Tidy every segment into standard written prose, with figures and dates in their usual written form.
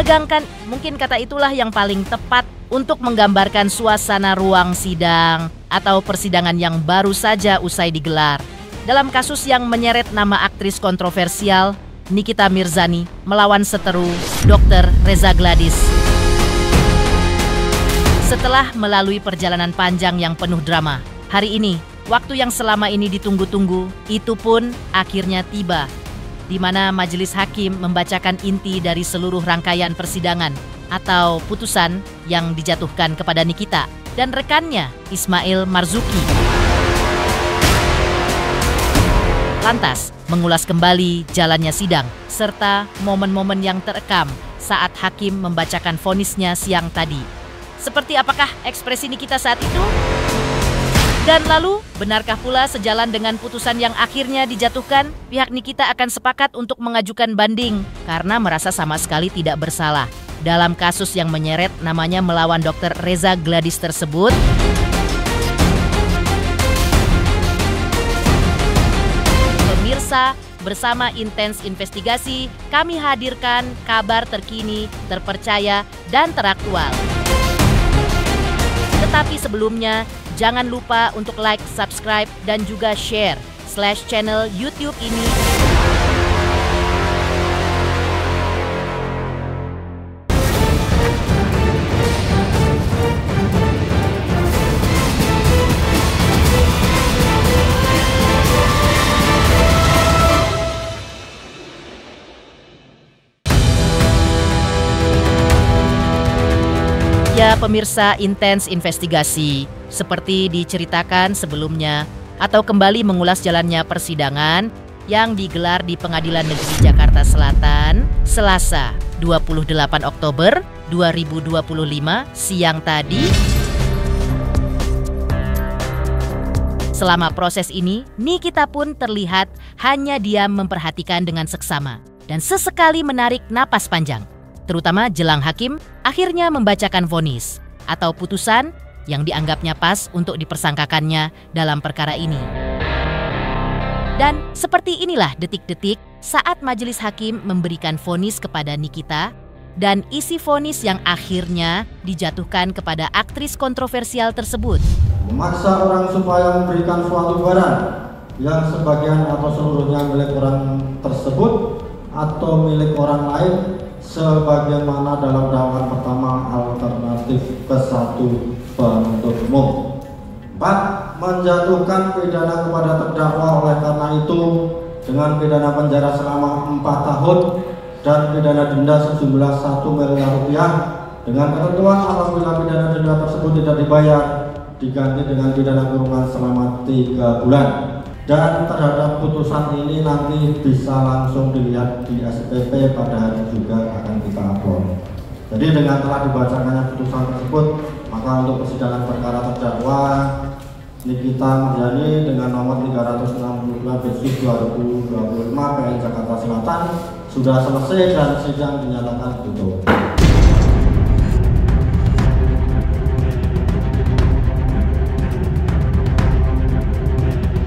Menegangkan, mungkin kata itulah yang paling tepat untuk menggambarkan suasana ruang sidang atau persidangan yang baru saja usai digelar. Dalam kasus yang menyeret nama aktris kontroversial Nikita Mirzani melawan seteru Dr. Reza Gladys. Setelah melalui perjalanan panjang yang penuh drama, hari ini waktu yang selama ini ditunggu-tunggu itu pun akhirnya tiba, di mana majelis hakim membacakan inti dari seluruh rangkaian persidangan atau putusan yang dijatuhkan kepada Nikita dan rekannya Ismail Marzuki. Lantas, mengulas kembali jalannya sidang serta momen-momen yang terekam saat hakim membacakan vonisnya siang tadi. Seperti apakah ekspresi Nikita saat itu? Dan lalu, benarkah pula sejalan dengan putusan yang akhirnya dijatuhkan, pihak Nikita akan sepakat untuk mengajukan banding karena merasa sama sekali tidak bersalah dalam kasus yang menyeret namanya melawan Dr. Reza Gladys tersebut? Pemirsa, bersama Intens Investigasi, kami hadirkan kabar terkini, terpercaya, dan teraktual. Tetapi sebelumnya, jangan lupa untuk like, subscribe, dan juga share /channel YouTube ini. Ya, pemirsa Intens Investigasi, seperti diceritakan sebelumnya atau kembali mengulas jalannya persidangan yang digelar di Pengadilan Negeri Jakarta Selatan Selasa 28 Oktober 2025 siang tadi. Selama proses ini, Nikita pun terlihat hanya diam memperhatikan dengan seksama dan sesekali menarik napas panjang, terutama jelang hakim akhirnya membacakan vonis atau putusan yang dianggapnya pas untuk dipersangkakannya dalam perkara ini. Dan seperti inilah detik-detik saat majelis hakim memberikan vonis kepada Nikita dan isi vonis yang akhirnya dijatuhkan kepada aktris kontroversial tersebut. Memaksa orang supaya memberikan suatu barang yang sebagian atau seluruhnya milik orang tersebut atau milik orang lain sebagaimana dalam dakwaan pertama alternatif ke-1 penuntut umum. 4. Menjatuhkan pidana kepada terdakwa oleh karena itu dengan pidana penjara selama 4 tahun dan pidana denda sejumlah 1 miliar rupiah dengan ketentuan apabila pidana denda tersebut tidak dibayar diganti dengan pidana kurungan selama 3 bulan. Dan terhadap putusan ini nanti bisa langsung dilihat di SPP pada hari juga akan kita upload. Jadi dengan telah dibacakannya putusan tersebut, maka untuk persidangan perkara terdakwa Nikita Mirzani dengan nomor 362/2025 PN Jakarta Selatan sudah selesai dan sidang dinyatakan tutup.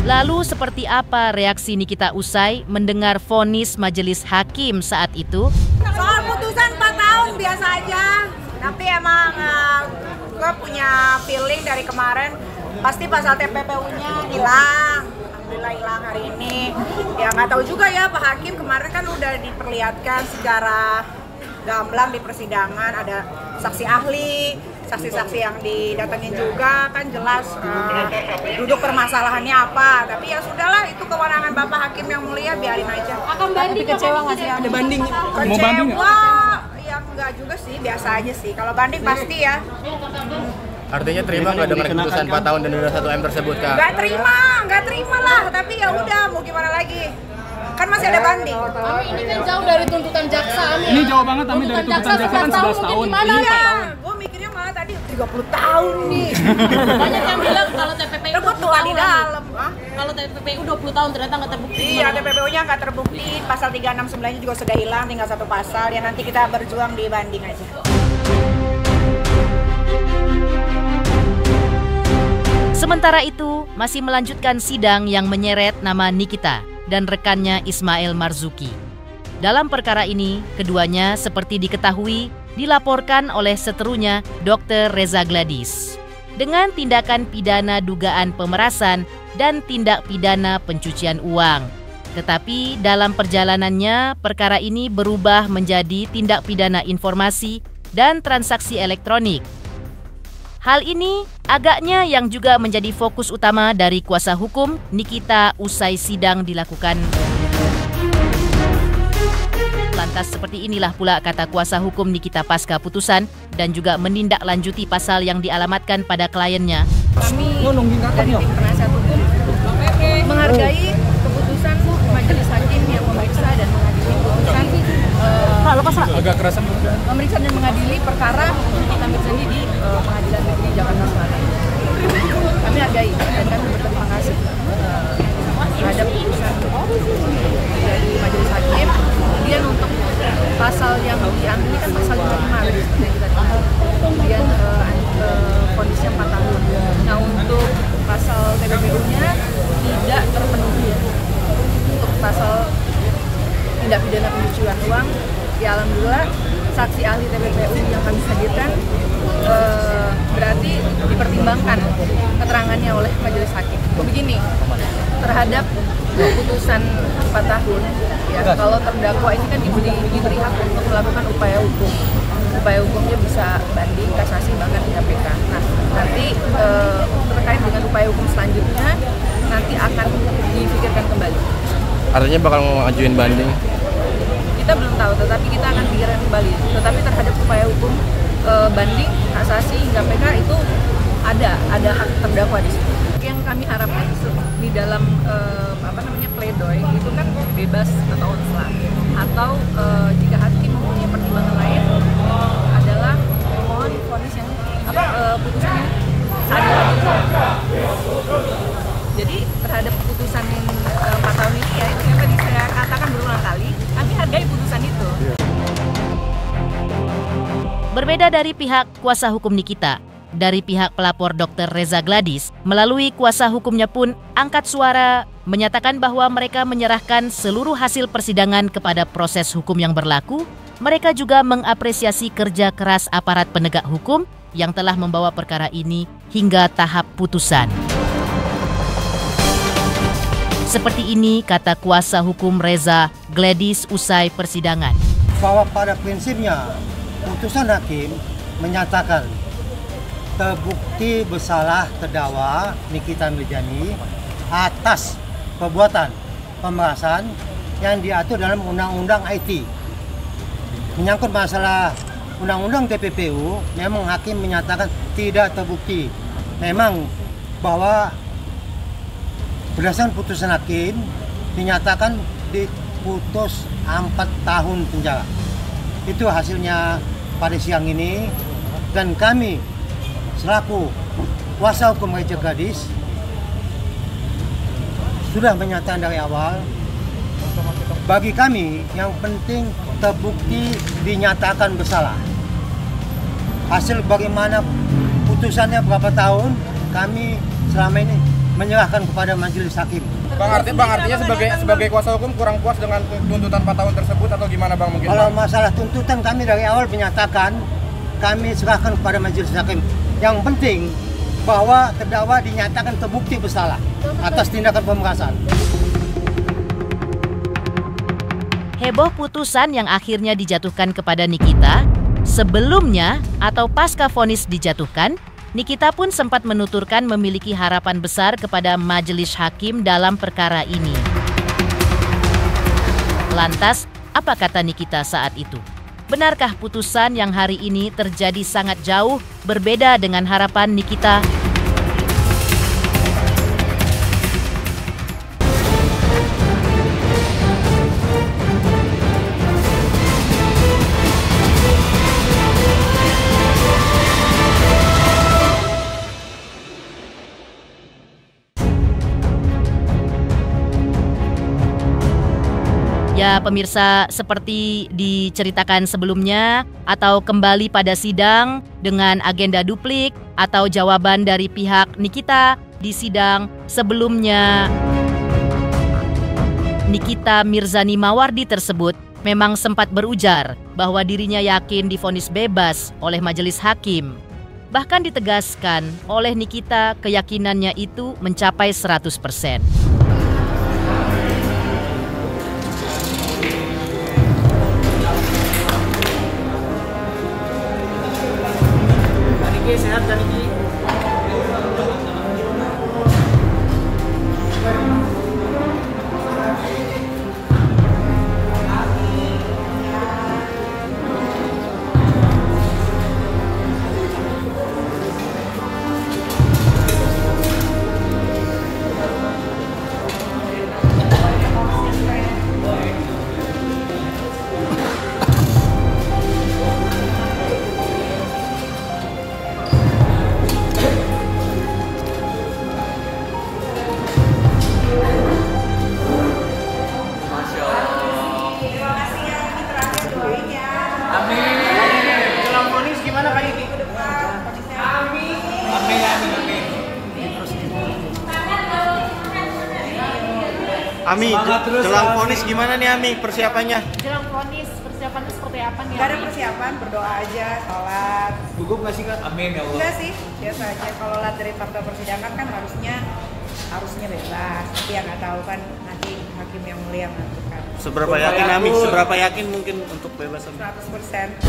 Lalu seperti apa reaksi Nikita usai mendengar vonis majelis hakim saat itu? Soal putusan 4 tahun biasa aja, tapi emang gue punya feeling dari kemarin pasti pasal TPPU-nya hilang. Alhamdulillah hilang hari ini. Ya nggak tahu juga ya Pak Hakim, kemarin kan udah diperlihatkan secara gamblang di persidangan, ada saksi ahli, saksi-saksi yang didatengin juga kan jelas duduk permasalahannya apa. Tapi ya sudahlah, itu kewenangan Bapak Hakim yang mulia, biarin aja. Akan banding, kecewa nggak sih? Ada banding? Kecewa? Ya enggak juga sih, biasa aja sih. Kalau banding pasti ya. Artinya terima nggak dengan keputusan 4 tahun dan denda 1 M tersebut, Kak? Nggak terima lah. Tapi ya udah, mau gimana lagi? Kan masih ada banding. Ini kan jauh dari tuntutan jaksa. Ini jauh banget dari tuntutan jaksa kan 11 tahun. Iya, gue mikirnya malah tadi 30 tahun nih. Banyak yang bilang kalau TPPU gue tua di dalam. Kalau TPPU 20 tahun ternyata nggak terbukti. Iya, TPPU-nya nggak terbukti. Pasal 369-nya juga sudah hilang, tinggal 1 pasal. Ya nanti kita berjuang di banding aja. Sementara itu, masih melanjutkan sidang yang menyeret nama Nikita dan rekannya Ismail Marzuki. Dalam perkara ini, keduanya seperti diketahui dilaporkan oleh seterunya Dr. Reza Gladys dengan tindakan pidana dugaan pemerasan dan tindak pidana pencucian uang. Tetapi dalam perjalanannya, perkara ini berubah menjadi tindak pidana informasi dan transaksi elektronik. Hal ini agaknya yang juga menjadi fokus utama dari kuasa hukum Nikita usai sidang dilakukan. Lantas seperti inilah pula kata kuasa hukum Nikita pasca putusan dan juga menindaklanjuti pasal yang dialamatkan pada kliennya. Kami dari tim penasihat hukum menghargai keputusan majelis hakim yang memeriksa dan mengadili putusan memeriksa dan mengadili perkara Nikita Mirzani di Pengadilan Negeri Jakarta Selatan. Kami hargai dan kami berterima kasih terhadap putusan dari majelis hakim. Kemudian untuk pasal yang diambil ini kan pasal 25 yang kita tahu. Kemudian kondisinya 4 tahun. Nah, untuk pasal TPPU-nya tidak terpenuhi. Untuk pasal tindak pidana pencucian uang, ya alhamdulillah saksi ahli TPPU yang kami hadirkan berarti dipertimbangkan keterangannya oleh majelis hakim. Begini, terhadap putusan 4 tahun, ya kalau terdakwa ini kan diberi hak untuk melakukan upaya hukum. Upaya hukumnya bisa banding, kasasi, bahkan KPK. Nah, nanti terkait dengan upaya hukum selanjutnya nanti akan dipikirkan kembali. Artinya bakal ngajuin banding? Kita belum tahu, tetapi kita akan pikirkan kembali. Tetapi terhadap upaya hukum banding, kasasi, hingga PK itu ada hak terdakwa di situ. Yang kami harapkan di dalam pledoi itu kan bebas atau onslah, atau jika hakim mempunyai pertimbangan lain adalah mohon vonis yang putusan yang seadil-adilnya. Jadi terhadap putusan yang 4 tahun ini ya itu yang tadi saya katakan berulang kali, kami hargai putusan itu. Berbeda dari pihak kuasa hukum Nikita, dari pihak pelapor Dr. Reza Gladys, melalui kuasa hukumnya pun angkat suara menyatakan bahwa mereka menyerahkan seluruh hasil persidangan kepada proses hukum yang berlaku. Mereka juga mengapresiasi kerja keras aparat penegak hukum yang telah membawa perkara ini hingga tahap putusan. Seperti ini kata kuasa hukum Reza Gladys usai persidangan. Bahwa pada prinsipnya putusan hakim menyatakan terbukti bersalah terdakwa Nikita Mirzani atas perbuatan pemerasan yang diatur dalam Undang-Undang IT. Menyangkut masalah Undang-Undang TPPU, memang hakim menyatakan tidak terbukti. Memang bahwa berdasarkan putusan hakim dinyatakan diputus 4 tahun penjara. Itu hasilnya pada siang ini, dan kami selaku kuasa hukum Reza Gladys sudah menyatakan dari awal, bagi kami yang penting terbukti dinyatakan bersalah. Hasil bagaimana putusannya berapa tahun, kami selama ini menyerahkan kepada majelis hakim. Bang, artinya sebagai kuasa hukum kurang puas dengan tuntutan 4 tahun tersebut atau gimana Bang mungkin? Kalau masalah tuntutan kami dari awal menyatakan kami serahkan kepada majelis hakim. Yang penting bahwa terdakwa dinyatakan terbukti bersalah atas tindakan pemerasan. Heboh putusan yang akhirnya dijatuhkan kepada Nikita. Sebelumnya atau pasca vonis dijatuhkan, Nikita pun sempat menuturkan memiliki harapan besar kepada majelis hakim dalam perkara ini. Lantas, apa kata Nikita saat itu? Benarkah putusan yang hari ini terjadi sangat jauh berbeda dengan harapan Nikita? Ya pemirsa, seperti diceritakan sebelumnya atau kembali pada sidang dengan agenda duplik atau jawaban dari pihak Nikita di sidang sebelumnya. Nikita Mirzani Mawardi tersebut memang sempat berujar bahwa dirinya yakin divonis bebas oleh majelis hakim. Bahkan ditegaskan oleh Nikita keyakinannya itu mencapai 100%. Sehat kan ini? Ami, jelang vonis gimana nih Ami persiapannya? Jelang vonis persiapannya seperti apa nih? Gak ada persiapan, berdoa aja, sholat. Gugup nggak sih Kak? Amin ya Allah. Enggak sih, biasa aja. Kalau lihat dari fakta persidangan kan harusnya bebas. Tapi ya nggak tahu kan nanti hakim yang mulia menentukan. Seberapa yakin Ami? Seberapa yakin mungkin untuk bebas Ami? 100%.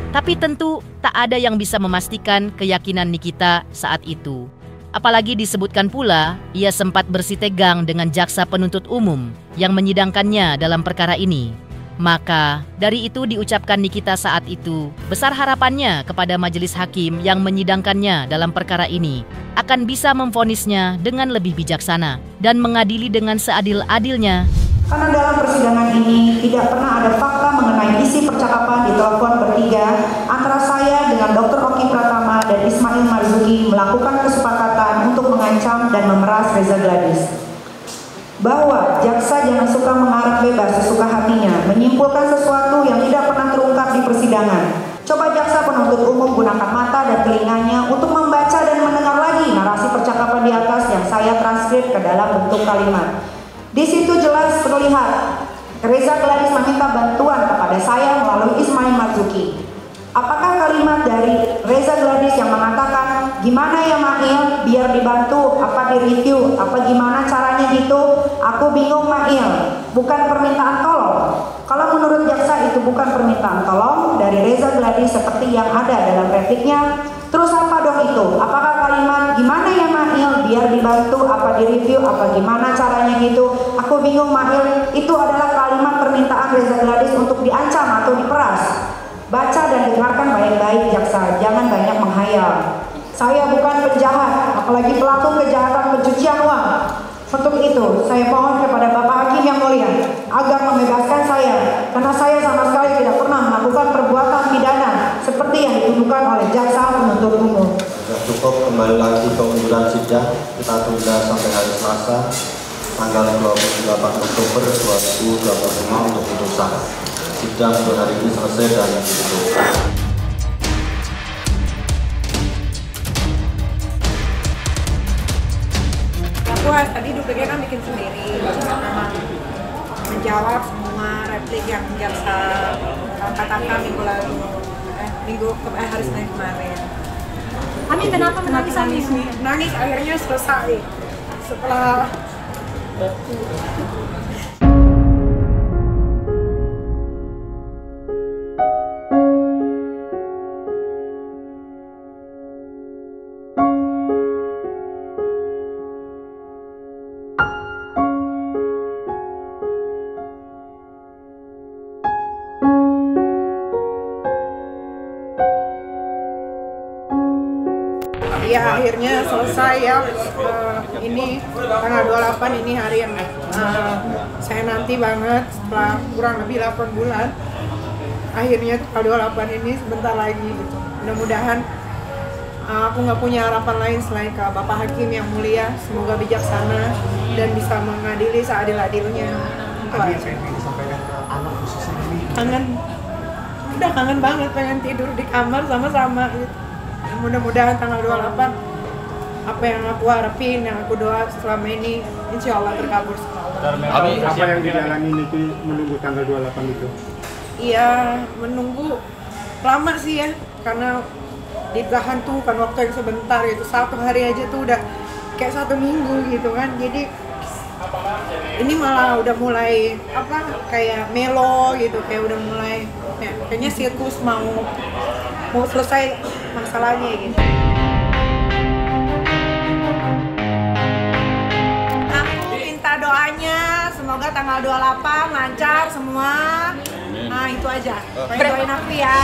Tapi tentu tak ada yang bisa memastikan keyakinan Nikita saat itu. Apalagi disebutkan pula, ia sempat bersitegang dengan jaksa penuntut umum yang menyidangkannya dalam perkara ini. Maka, dari itu diucapkan Nikita saat itu, besar harapannya kepada majelis hakim yang menyidangkannya dalam perkara ini akan bisa memvonisnya dengan lebih bijaksana dan mengadili dengan seadil-adilnya. Karena dalam persidangan ini tidak pernah ada fakta mengenai isi percakapan di telepon bertiga antara saya dengan Dr. Oki Pratama dan Ismail Marzuki melakukan kesepakatan untuk mengancam dan memeras Reza Gladys. Bahwa jaksa jangan suka mengarang bebas sesuka hatinya, menyimpulkan sesuatu yang tidak pernah terungkap di persidangan. Coba jaksa penuntut umum gunakan mata dan telinganya untuk membaca dan mendengar lagi narasi percakapan di atas yang saya transkrip ke dalam bentuk kalimat. Di situ jelas terlihat Reza Gladys meminta bantuan kepada saya melalui Ismail Marzuki. Apakah kalimat dari Reza Gladys yang mengatakan gimana ya Mail biar dibantu, apa direview, apa gimana caranya gitu, aku bingung Mail, bukan permintaan tolong. Kalau menurut jaksa itu bukan permintaan tolong dari Reza Gladys seperti yang ada dalam repliknya, terus apa dong itu? Apakah kalimat gimana ya Mail biar dibantu, apa direview, apa gimana caranya gitu, aku bingung Mail, itu adalah kalimat permintaan Reza Gladys untuk diancam atau diperas? Baca dan dengarkan baik-baik jaksa, jangan banyak menghayal. Saya bukan penjahat, apalagi pelaku kejahatan pencucian uang. Untuk itu, saya mohon kepada Bapak Hakim yang mulia agar membebaskan saya, karena saya sama sekali tidak pernah melakukan perbuatan pidana seperti yang dituduhkan oleh jaksa penuntut umum. Sudah cukup, kembali lagi ke unduran sidang, kita tunda sampai hari Selasa, tanggal 28 Oktober 2025 untuk putusan. Sidang untuk hari ini selesai dan ditutup. Aku tadi dupliknya kan bikin sendiri, memang menjawab semua replik yang jaksa katakan minggu lalu, hari Senin kemarin. Ami kenapa menangis Ami? Nangis akhirnya selesai setelah ya akhirnya selesai ya. Ini tanggal 28 ini hari yang saya nanti banget setelah kurang lebih 8 bulan. Akhirnya tanggal 28 ini sebentar lagi gitu. Mudah-mudahan aku nggak punya harapan lain selain ke Bapak Hakim yang mulia, semoga bijaksana dan bisa mengadili seadil-adilnya. Kangen, udah kangen banget, pengen tidur di kamar sama-sama gitu. Mudah-mudahan tanggal 28 apa yang aku harapin, yang aku doa selama ini insya Allah terkabul semua. Apa yang dijalani Niki menunggu tanggal 28 itu? Iya, menunggu lama sih ya, karena ditahan tuh kan waktu yang sebentar gitu, 1 hari aja tuh udah kayak 1 minggu gitu kan. Jadi ini malah udah mulai kayak melo gitu, kayak udah mulai ya, kayaknya sirkus mau selesai masalahnya gitu. Aku minta doanya semoga tanggal 28 lancar semua. Nah itu aja, doain aku ya.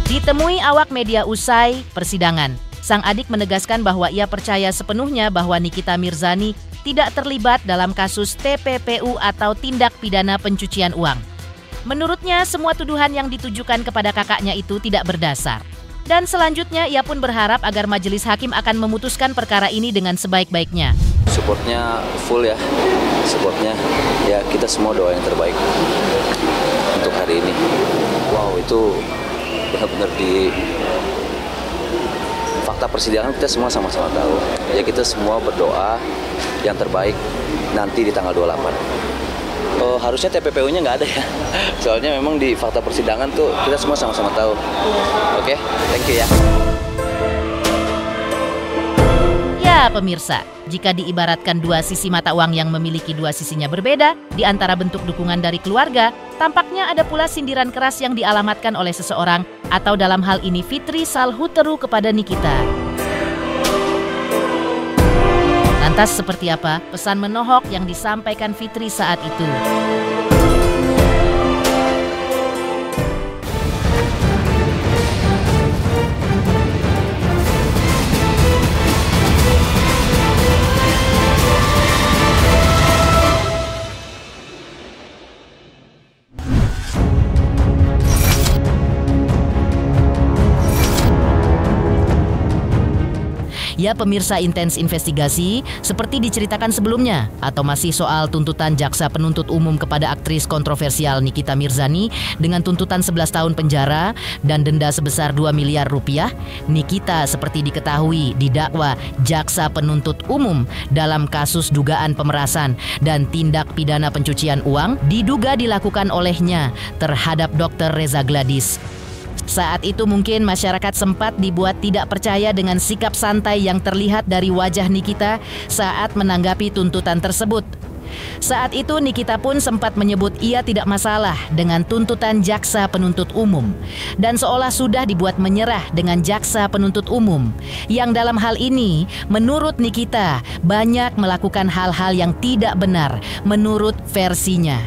Ditemui awak media usai persidangan, sang adik menegaskan bahwa ia percaya sepenuhnya bahwa Nikita Mirzani tidak terlibat dalam kasus TPPU atau tindak pidana pencucian uang. Menurutnya, semua tuduhan yang ditujukan kepada kakaknya itu tidak berdasar. Dan selanjutnya, ia pun berharap agar majelis hakim akan memutuskan perkara ini dengan sebaik-baiknya. Supportnya full ya, supportnya ya kita semua doa yang terbaik untuk hari ini. Wow, itu benar-benar di fakta persidangan kita semua sama-sama tahu. Ya kita semua berdoa yang terbaik nanti di tanggal 28. Harusnya TPPU-nya nggak ada ya. Soalnya memang di fakta persidangan tuh kita semua sama-sama tahu. Oke, thank you ya. Ya pemirsa, jika diibaratkan dua sisi mata uang yang memiliki dua sisinya berbeda, di antara bentuk dukungan dari keluarga, tampaknya ada pula sindiran keras yang dialamatkan oleh seseorang, atau dalam hal ini Fitri Salhuteru kepada Nikita. Lantas seperti apa pesan menohok yang disampaikan Fitri saat itu? Ya pemirsa, intens investigasi seperti diceritakan sebelumnya, atau masih soal tuntutan jaksa penuntut umum kepada aktris kontroversial Nikita Mirzani dengan tuntutan 11 tahun penjara dan denda sebesar 2 miliar rupiah. Nikita seperti diketahui didakwa jaksa penuntut umum dalam kasus dugaan pemerasan dan tindak pidana pencucian uang diduga dilakukan olehnya terhadap Dr. Reza Gladys. Saat itu mungkin masyarakat sempat dibuat tidak percaya dengan sikap santai yang terlihat dari wajah Nikita saat menanggapi tuntutan tersebut. Saat itu Nikita pun sempat menyebut ia tidak masalah dengan tuntutan jaksa penuntut umum dan seolah sudah dibuat menyerah dengan jaksa penuntut umum yang dalam hal ini menurut Nikita banyak melakukan hal-hal yang tidak benar menurut versinya.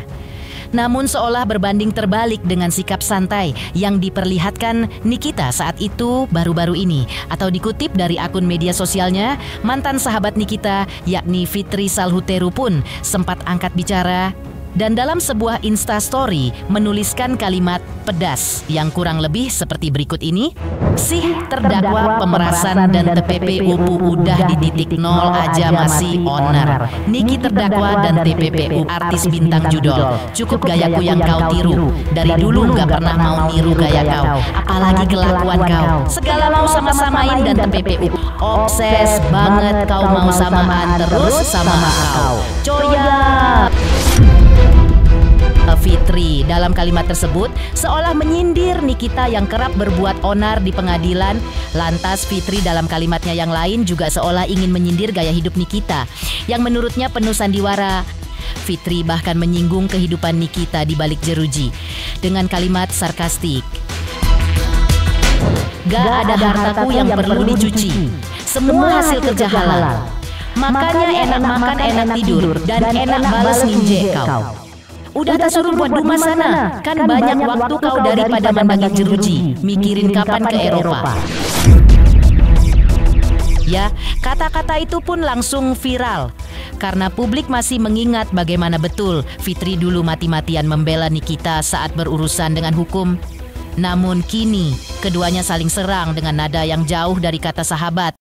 Namun seolah berbanding terbalik dengan sikap santai yang diperlihatkan Nikita saat itu baru-baru ini. Atau dikutip dari akun media sosialnya, mantan sahabat Nikita yakni Fitri Salhuteru pun sempat angkat bicara dan dalam sebuah instastory menuliskan kalimat pedas yang kurang lebih seperti berikut ini. Sih terdakwa pemerasan dan TPPU udah di titik nol aja masih onar. Niki terdakwa dan TPPU artis bintang judol. Cukup gayaku yang kau tiru. Dari dulu gak pernah mau niru gaya kau, apalagi kelakuan kau. Segala mau sama-samain dan TPPU. Obses banget kau mau samaan terus sama kau. Coya. Fitri dalam kalimat tersebut seolah menyindir Nikita yang kerap berbuat onar di pengadilan. Lantas Fitri dalam kalimatnya yang lain juga seolah ingin menyindir gaya hidup Nikita yang menurutnya penuh sandiwara. Fitri bahkan menyinggung kehidupan Nikita di balik jeruji dengan kalimat sarkastik. Gak ada hartaku yang perlu dicuci, semua hasil kerja halal. Makanya enak makan, enak tidur, dan enak balas nginjek kau. Udah tak suruh buat rumah sana, kan banyak waktu kau daripada mandangin jeruji, mikirin kapan ke Eropa. Ya, kata-kata itu pun langsung viral karena publik masih mengingat bagaimana betul Fitri dulu mati-matian membela Nikita saat berurusan dengan hukum. Namun kini keduanya saling serang dengan nada yang jauh dari kata sahabat.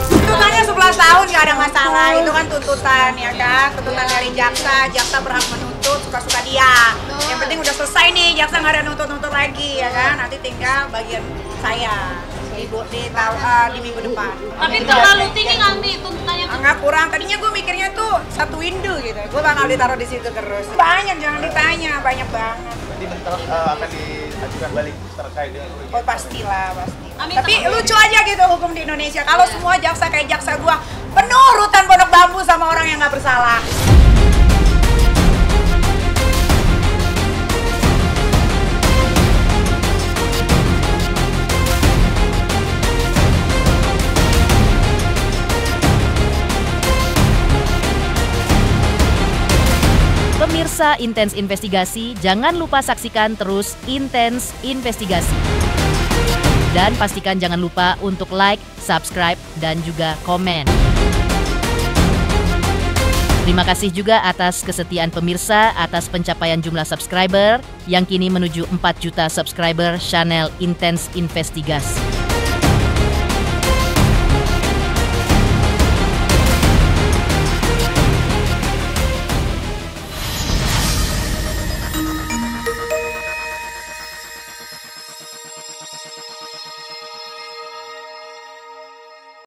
Tuntutannya 11 tahun gak ada masalah, itu kan tuntutan ya kan, tuntutan dari jaksa berhak menuntut suka-suka dia. Yang penting udah selesai nih, jaksa gak ada nuntut-nuntut lagi ya kan, nanti tinggal bagian saya. di minggu depan. Tapi terlalu tinggi nggak nih tuntutannya? Nggak kurang. Tadinya gue mikirnya tuh 1 window gitu. Gue bakal ditaruh di situ terus. Banyak, jangan ditanya, banyak banget. Jadi akan diajukan balik terkait dengan Oh pastilah, pasti. Tapi lucu aja gitu hukum di Indonesia. Kalau semua jaksa kayak jaksa gue, penuh rutan Pondok Bambu sama orang yang nggak bersalah. Pemirsa Intens Investigasi, jangan lupa saksikan terus Intens Investigasi. Dan pastikan jangan lupa untuk like, subscribe, dan juga komen. Terima kasih juga atas kesetiaan pemirsa, atas pencapaian jumlah subscriber yang kini menuju 4 juta subscriber channel Intens Investigasi.